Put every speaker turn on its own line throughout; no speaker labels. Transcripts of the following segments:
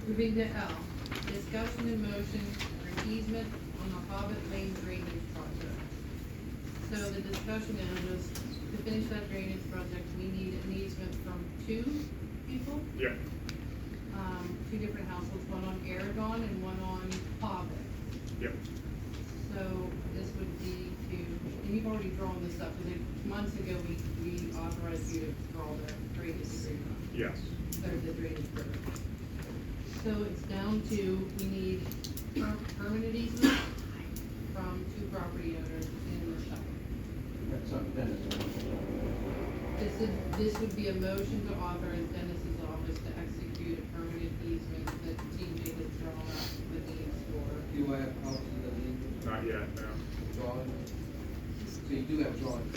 Moving to L, discussion and motion for easement on the Hobbit Lane drainage project. So the discussion is, to finish that drainage project, we need an easement from two people,
Yeah,
two different households, one on Aragon and one on Hobbit.
yeah,
So this would be to, and you've already drawn this up, because months ago, we authorized you to draw the drainage agreement.
yes,
Or the drainage program. So it's down to, we need permanent easement from two property owners in the Shire.
That's something Dennis wants.
This would be a motion to authorize Dennis's office to execute a permanent easement that TJ has drawn up the needs for.
Do I have copies of the legal
not yet, no.
drawings? So you do have drawings?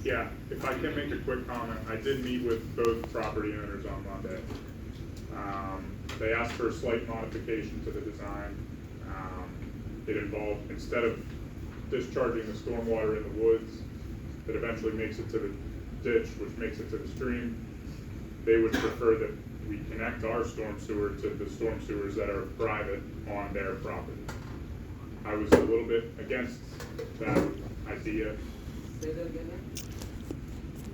Yeah, if I can make a quick comment, I did meet with both property owners on Monday. They asked for a slight modification to the design. It involved, instead of discharging the stormwater in the woods that eventually makes it to the ditch, which makes it to the stream, they would prefer that we connect our storm sewer to the storm sewers that are private on their property. I was a little bit against that idea.
Say that again?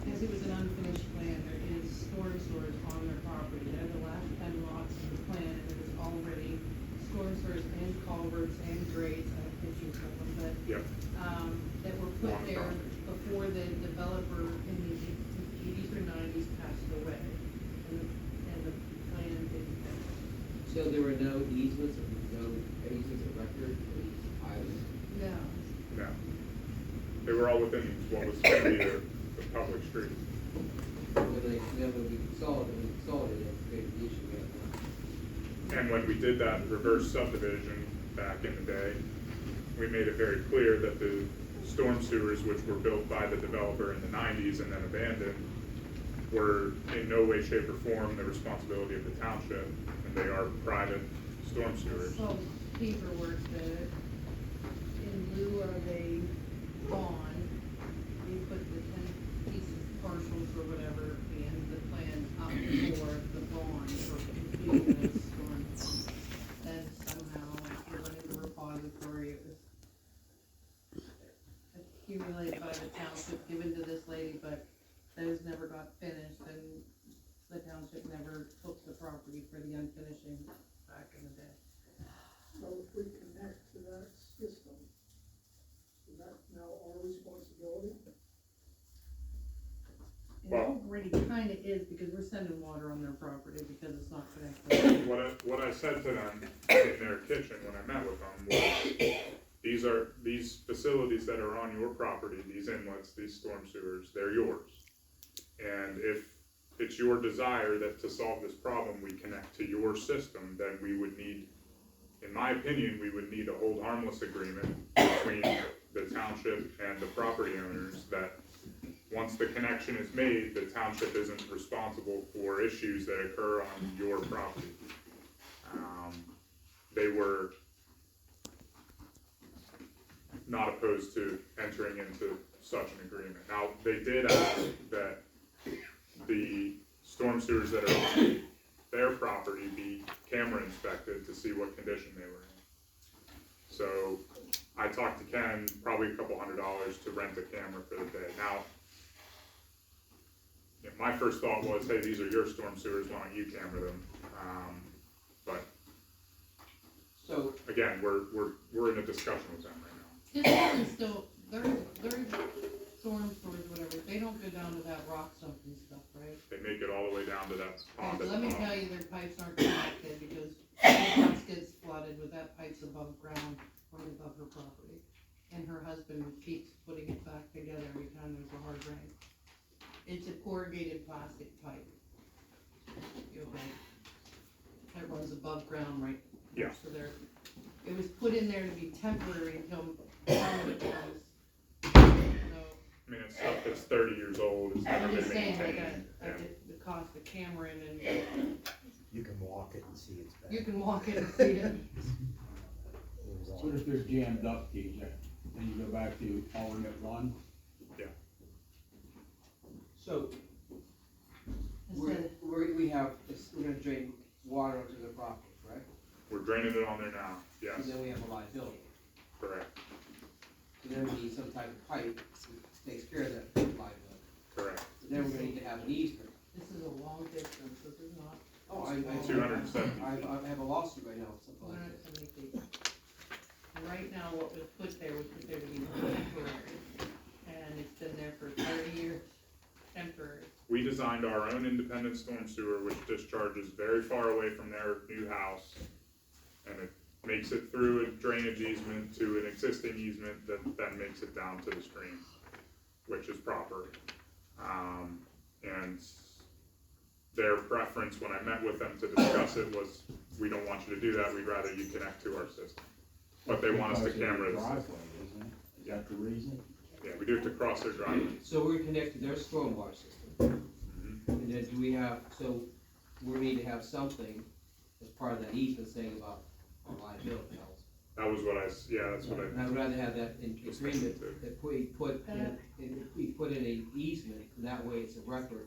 Because it was an unfinished plan, there is storm sewers on their property. They're the last 10 lots of the plan, and there's already storm sewers and culverts and grades, I have pictures of them, but
Yep.
that were put
Long
there
time.
before the developer in the 80s or 90s passed away, and the plan didn't finish.
So there were no easements, no easements of record, islands?
No,
No. They were all within what was going to be the public street.
Then when we consolidated, it created the issue we have now.
And when we did that reverse subdivision back in the day, we made it very clear that the storm sewers, which were built by the developer in the 90s and then abandoned, were in no way, shape, or form the responsibility of the township, and they are private storm sewers.
so paperwork that in lieu of a bond, you put the 10 pieces, parcels or whatever, and the plan up for the bond for completing those storms. Then somehow it went into repository, it was accumulated by the township, given to this lady, but those never got finished, and the township never took the property for the unfinishing back in the day.
So if we connect to that system, is that now our responsibility?
It already kinda is, because we're sending water on their property because it's not connected.
What I said to them in their kitchen when I met with them was, these facilities that are on your property, these inlets, these storm sewers, they're yours. And if it's your desire that to solve this problem, we connect to your system, then we would need, in my opinion, we would need a hold harmless agreement between the township and the property owners that once the connection is made, the township isn't responsible for issues that occur on your property. They were not opposed to entering into such an agreement. Now, they did ask that the storm sewers that are on their property be camera inspected to see what condition they were in. So I talked to Ken, probably a couple $100 to rent a camera for the day. Now, my first thought was, hey, these are your storm sewers, why don't you camera them? But
So,
again, we're in a discussion with them right now.
This one is still, their storm sewers, whatever, they don't go down to that rock something stuff, right?
They make it all the way down to that pond
Okay,
at
let
the
me
bottom.
tell you, their pipes aren't connected, because the house gets flooded with that pipe's above ground, right above her property. And her husband keeps putting it back together every time there's a hard rain. It's a corrugated plastic pipe. That runs above ground, right?
Yeah.
So there, it was put in there to be temporary until permanent comes. So,
I mean, it's stuff that's 30 years old, it's never
I'm
been
just saying, like,
maintained. Yeah.
the cost of camera and
You can walk it and see it's bad.
you can walk it and see it.
What if they're jammed up, TJ, and you go back to alternate one?
Yeah.
so
I said,
we have, we're gonna drain water onto the property, correct?
We're draining it on there now, yes,
And then we have a liability.
correct,
So then we need some type of pipe that takes care of that liability.
correct.
So then we're gonna need to have an easement.
This is a long distance, this is not.
Oh, I
270.
I have a lawsuit right now, something like that.
270 feet. Right now, what was put there was put there to be temporary, and it's been there for 30 years, temporary.
We designed our own independent storm sewer, which discharges very far away from their new house. And it makes it through a drainage easement to an existing easement that then makes it down to the stream, which is proper. And their preference when I met with them to discuss it was, we don't want you to do that, we'd rather you connect to our system. But they want us to
Because of the
camera this.
driveway, isn't it? Is that the reason?
Yeah, we do have to cross their driveway.
So we're connected to their stormwater system.
Mhm.
And then do we have, so we need to have something as part of that easement saying about our liability also.
That was what that's what
And I'd rather have that in
Was
agreement,
thinking too.
that we put in a easement, and that way it's a record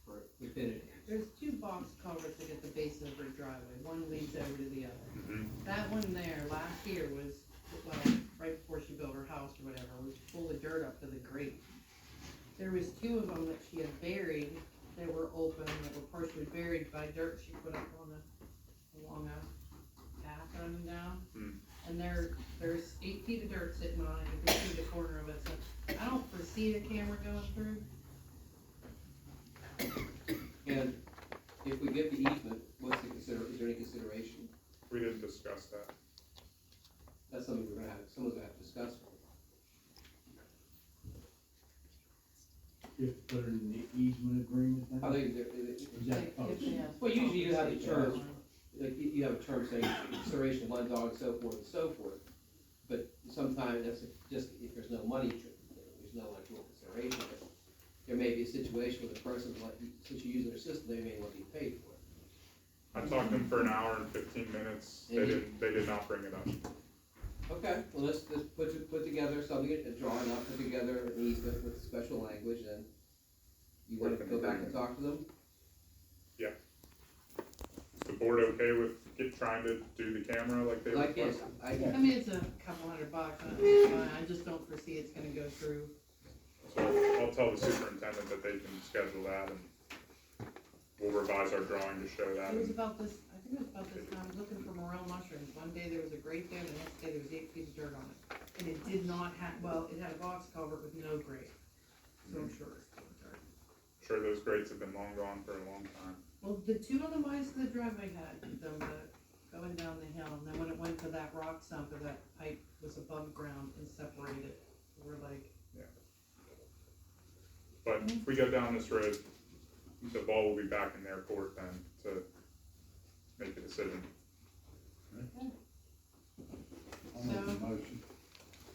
for definitive.
There's two box culverts that at the base of her driveway, one leads over to the other.
Mhm.
That one there, last year was, well, right before she built her house or whatever, was full of dirt up to the grate. There was two of them that she had buried, that were open, that were partially buried by dirt she put up on along a path coming down.
Hmm.
And there's 8 feet of dirt sitting on it, you can see the corner of it, so I don't foresee a camera going through.
And if we get the easement, is there any consideration?
We didn't discuss that.
That's something someone's gonna have to discuss.
Just put it in the easement agreement then?
I think
Is
If
that
they- if they have-
Well, usually you have a term.
Yeah.
like, you have a term saying consideration of one dog and so forth and so forth. But sometimes that's just, if there's no money, there's no actual consideration. But there may be a situation where the person, since you're using their system, they may want to be paid for it.
I talked to them for an hour and 15 minutes, they did not bring it up.
Okay, well, let's put together something, a drawing up, put together an easement with special language, and you want to go back and talk to them?
Is the board okay with trying to do the camera like they
Like, yes,
requested?
I mean, it's a couple $100, it's fine, I just don't foresee it's gonna go through.
So I'll tell the superintendent that they can schedule that and we'll revise our drawing to show that.
It was about this, I think it was about this time, looking for morel mushrooms, one day there was a grate there, the next day there was 8 feet of dirt on it. And it did not have, well, it had a box culvert with no grate, so I'm sure it's full of dirt.
Sure, those grates have been long gone for a long time.
Well, the two on the west of the driveway had them, going down the hill, and then when it went to that rock sump, that pipe was above ground and separated, we're like,
But if we go down this road, the ball will be back in their court then to make a decision.
I'll make a motion.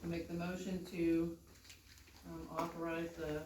make the motion to, authorize the